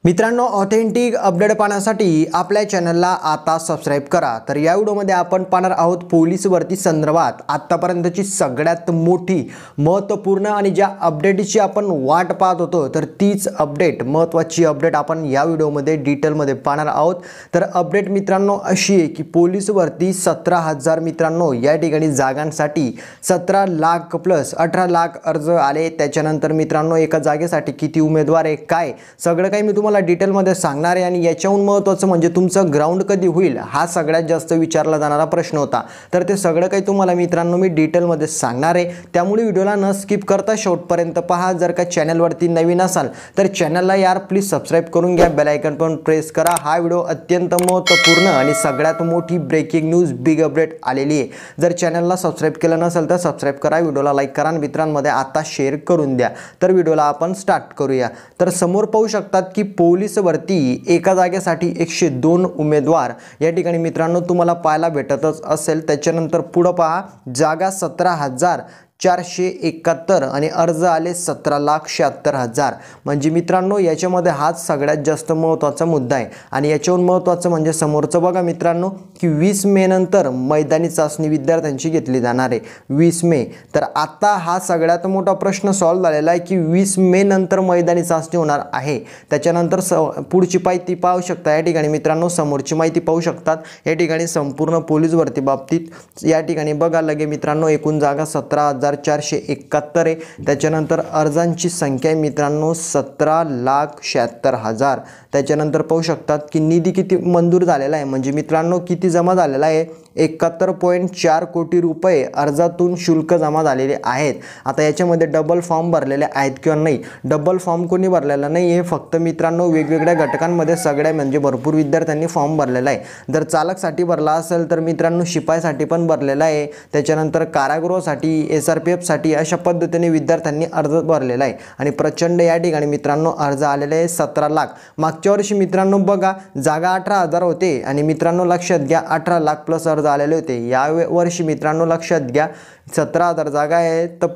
मित्रांनो, authentic update पाहण्यासाठी आपल्या चॅनलला आता सबस्क्राइब करा। तर या व्हिडिओमध्ये आपण पाहणार आहोत पोलीस भरती संदर्भात आतापर्यंतची सगळ्यात मोठी महत्त्वपूर्ण आणि ज्या अपडेटची आपण वाट पाहत होतो तर तीच अपडेट महत्त्वाची अपडेट आपण या व्हिडिओमध्ये डिटेलमध्ये पाहणार आहोत। तर अपडेट मित्रांनो अशी आहे की पोलीस भरती 17,000 मित्रांनो या ठिकाणी जागांसाठी 17 लाख प्लस 18 लाख अर्ज आले। त्याच्यानंतर मित्रांनो एका जागेसाठी किती उमेदवार आहे काय सगळं काही मी तुम्हाला डिटेल मध्ये सांगणार आहे। आणि याच्याहून महत्त्वाचं म्हणजे तुमचं ग्राउंड कधी होईल हा सगळ्यात जास्त विचारला जाणारा प्रश्न होता। तर ते सगळं काही तुम्हाला मित्रांनो मी डिटेल मध्ये सांगणार आहे, त्यामुळे व्हिडिओला न स्किप करता शेवटपर्यंत पहा। जर का चॅनल वरती नवीन असाल तर चॅनलला यार प्लीज सबस्क्राइब करून घ्या, बेल आयकॉन पण प्रेस करा। हा व्हिडिओ अत्यंत महत्त्वपूर्ण आणि सगळ्यात मोठी ब्रेकिंग न्यूज बिग अपडेट आलेली आहे। जर चॅनलला सबस्क्राइब केलं नसेल तर सबस्क्राइब करा, व्हिडिओला लाईक करा आणि मित्रांमध्ये आता शेअर करून द्या। तर व्हिडिओला आपण स्टार्ट करूया। तर समोर पाहू शकतात की पोलीस भरती एका जागेसाठी 102 उमेदवार या ठिकाणी मित्रांनो तुम्हाला पाहायला भेटतच असेल। त्याच्यानंतर पुढे पहा जागा 17,471 आणि अर्ज आले 17,76,000। म्हणजे मित्रांनो याच्यामध्ये हाच सगळ्यात जास्त महत्त्वाचा मुद्दा आहे। आणि याच्याहून महत्त्वाचं म्हणजे समोरचं बघा मित्रांनो की 20 मे नंतर मैदानी चाचणी विद्यार्थ्यांची घेतली जाणार आहे। 20 मे तर आता हा सगळ्यात मोठा प्रश्न सॉल्व्ह झालेला आहे की 20 मे नंतर मैदानी चाचणी होणार आहे। त्याच्यानंतर पुढची माहिती पाहू शकता या ठिकाणी मित्रांनो, समोरची माहिती पाहू शकतात या ठिकाणी संपूर्ण पोलीस भरती बाबतीत या ठिकाणी बघा लगे मित्रांनो एकूण जागा 17,471 आहे। त्याच्यानंतर अर्जांची संख्या मित्रांनो 17,76,000। त्याच्यानंतर पाहू शकतात की निधी किती मंजूर झालेला आहे, म्हणजे मित्रांनो किती जमा झालेला आहे 71.4 कोटी रुपये अर्जातून शुल्क जमा झालेले आहेत। आता याच्यामध्ये डबल फॉर्म भरलेले आहेत किंवा नाही, डबल फॉर्म कोणी भरलेला नाही आहे, फक्त मित्रांनो वेगवेगळ्या घटकांमध्ये सगळ्या म्हणजे भरपूर विद्यार्थ्यांनी फॉर्म भरलेला आहे। जर चालकसाठी भरला असेल तर मित्रांनो शिपाईसाठी पण भरलेला आहे। त्याच्यानंतर कारागृहासाठी SRPF साठी अशा पद्धतीने विद्यार्थ्यांनी अर्ज भरलेला आहे। आणि प्रचंड या ठिकाणी मित्रांनो अर्ज आलेले आहे 17 लाख। मागच्या वर्षी मित्रांनो बघा जागा 18,000 होते आणि मित्रांनो लक्षात घ्या 18 लाख प्लस अर्ज आलेले होते। या वर्षी मित्रांनो लक्षात घ्या 17,000 जागा आहे तर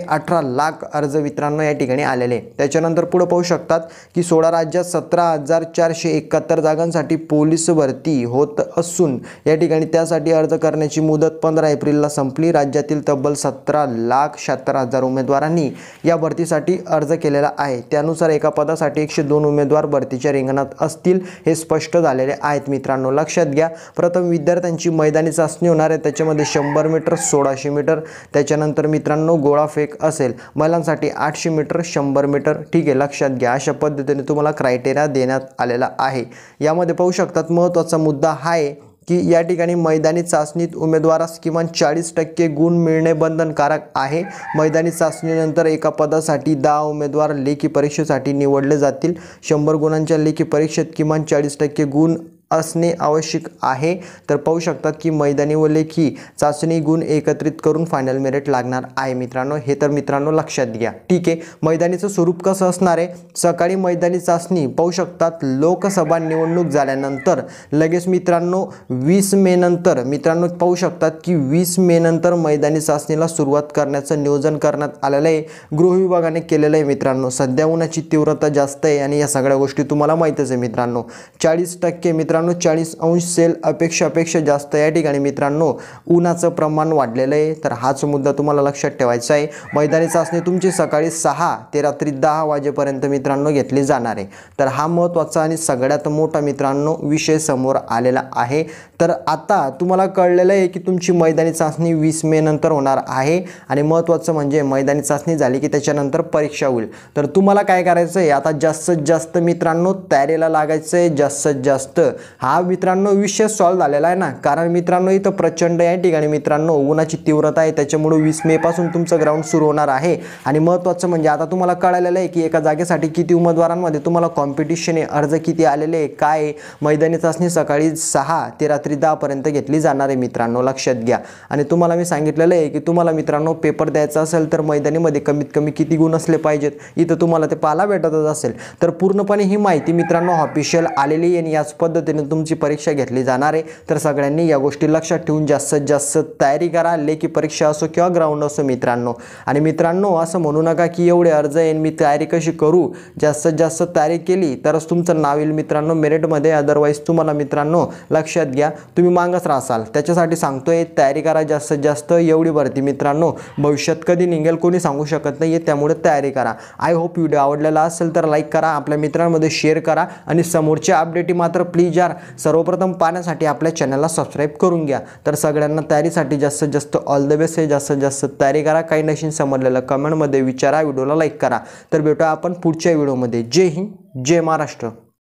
18 लाख अर्ज मित्रांनो या ठिकाणी आलेले। त्याच्यानंतर पुढे पाहू शकतात की 16 राज्यात 17,471 जागांसाठी पोलीस भरती होत असून या ठिकाणी त्यासाठी अर्ज करण्याची मुदत 15 एप्रिलला संपली। राज्यातील तब्बल 17,76,000 उमेदवारांनी या भरतीसाठी अर्ज केलेला आहे। त्यानुसार एका पदासाठी 102 उमेदवार भरतीच्या रिंगणात असतील हे स्पष्ट झालेले आहेत। मित्रांनो लक्षात घ्या प्रथम विद्यार्थ्यांची मैदानी चाचणी होणार आहे, त्याच्यामध्ये 100 मीटर 1600 मीटर त्याच्यानंतर मित्रांनो गोळाफेक असेल, महिलांसाठी 800 मीटर 100 मीटर। ठीक आहे, लक्षात घ्या अशा पद्धतीने तुम्हाला क्रायटेरिया देण्यात आलेला आहे। यामध्ये पाहू शकतात महत्त्वाचा मुद्दा हा आहे की या ठिकाणी मैदानी चाचणीत उमेदवारास किमान 40% गुण मिळणे बंधनकारक आहे। मैदानी चाचणीनंतर एका पदासाठी 10 उमेदवार लेखी परीक्षेसाठी निवडले जातील। 100 गुणांच्या लेखी परीक्षेत किमान 40% गुण असणे आवश्यक आहे। तर पाहू शकतात की मैदानी व लेखी चाचणी गुण एकत्रित करून फायनल मेरिट लागणार आहे मित्रांनो, हे तर मित्रांनो लक्षात घ्या। ठीक आहे, मैदानीचं स्वरूप कसं असणार आहे, सकाळी मैदानी चाचणी पाहू शकतात लोकसभा निवडणूक झाल्यानंतर लगेच मित्रांनो 20 मे नंतर मित्रांनो पाहू शकतात की 20 मे नंतर मैदानी चाचणीला सुरुवात करण्याचं नियोजन करण्यात आलेलं आहे, गृह विभागाने केलेलं आहे। मित्रांनो सध्या उन्हाची तीव्रता जास्त आहे आणि या सगळ्या गोष्टी तुम्हाला माहितच आहे मित्रांनो। 40% मित्रांनो 40° सेल अपेक्षा जास्त या ठिकाणी मित्रांनो उन्हाचं प्रमाण वाढलेलं आहे। तर हाच मुद्दा तुम्हाला लक्षात ठेवायचा आहे। मैदानी चाचणी तुमची सकाळी 6 ते रात्री 10 वाजेपर्यंत मित्रांनो घेतली जाणार आहे। तर हा महत्त्वाचा आणि सगळ्यात मोठा मित्रांनो विषय समोर आलेला आहे। तर आता तुम्हाला कळलेलं आहे की तुमची मैदानी चाचणी 20 मे नंतर होणार आहे आणि महत्त्वाचं म्हणजे मैदानी चाचणी झाली की त्याच्यानंतर परीक्षा होईल। तर तुम्हाला काय करायचं आहे आता जास्तीत जास्त मित्रांनो तयारीला लागायचं आहे, जास्तीत जास्त हा मित्रांनो विषय सॉल्व्ह झालेला आहे ना, कारण मित्रांनो इथं प्रचंड या ठिकाणी मित्रांनो उन्हाची तीव्रता आहे, त्याच्यामुळे 20 मे पासून तुमचं ग्राउंड सुरू होणार आहे। आणि महत्त्वाचं म्हणजे आता तुम्हाला कळलेलं आहे की एका जागेसाठी किती उमेदवारांमध्ये तुम्हाला कॉम्पिटिशन आहे, अर्ज किती आलेले आहे, काय मैदानी चाचणी सकाळी 6 ते रात्री 10 पर्यंत घेतली जाणार आहे मित्रांनो, लक्षात घ्या। आणि तुम्हाला मी सांगितलेलं आहे की तुम्हाला मित्रांनो पेपर द्यायचा असेल तर मैदानीमध्ये कमीत कमी किती गुण असले पाहिजेत, इथं तुम्हाला ते पाहायला भेटतच असेल। तर पूर्णपणे ही माहिती मित्रांनो ऑफिशियल आलेली आहे आणि याच पद्धतीने पद्धतीने तुमची परीक्षा घेतली जाणार आहे। तर सगळ्यांनी या गोष्टी लक्षात ठेवून जास्तीत जास्त तयारी करा, लेखी परीक्षा असो किंवा ग्राउंड असो मित्रांनो। आणि मित्रांनो असं म्हणू नका की एवढे अर्ज येईल मी तयारी कशी करू, जास्तीत जास्त तयारी केली तरच तुमचं नाव येईल मित्रांनो मेरिटमध्ये, अदरवाईज तुम्हाला मित्रांनो लक्षात घ्या तुम्ही मागच राहाल। त्याच्यासाठी सांगतोय तयारी करा जास्तीत जास्त, एवढी भरती मित्रांनो भविष्यात कधी निघेल कोणी सांगू शकत नाही, त्यामुळे तयारी करा। आय होप व्हिडिओ आवडलेला असेल तर लाईक करा, आपल्या मित्रांमध्ये शेअर करा आणि समोरच्या अपडेटी मात्र प्लीज यार सर्वप्रथम पाहण्यासाठी आपल्या चॅनलला सबस्क्राईब करून घ्या। तर सगळ्यांना तयारीसाठी जास्तीत जास्त ऑल द बेस्ट, जास्तीत जास्त तयारी करा। काही नशीन समजलेलं कमेंटमध्ये विचारा, व्हिडिओला लाईक करा। तर भेटूया आपण पुढच्या व्हिडिओमध्ये। जय हिंद, जय महाराष्ट्र।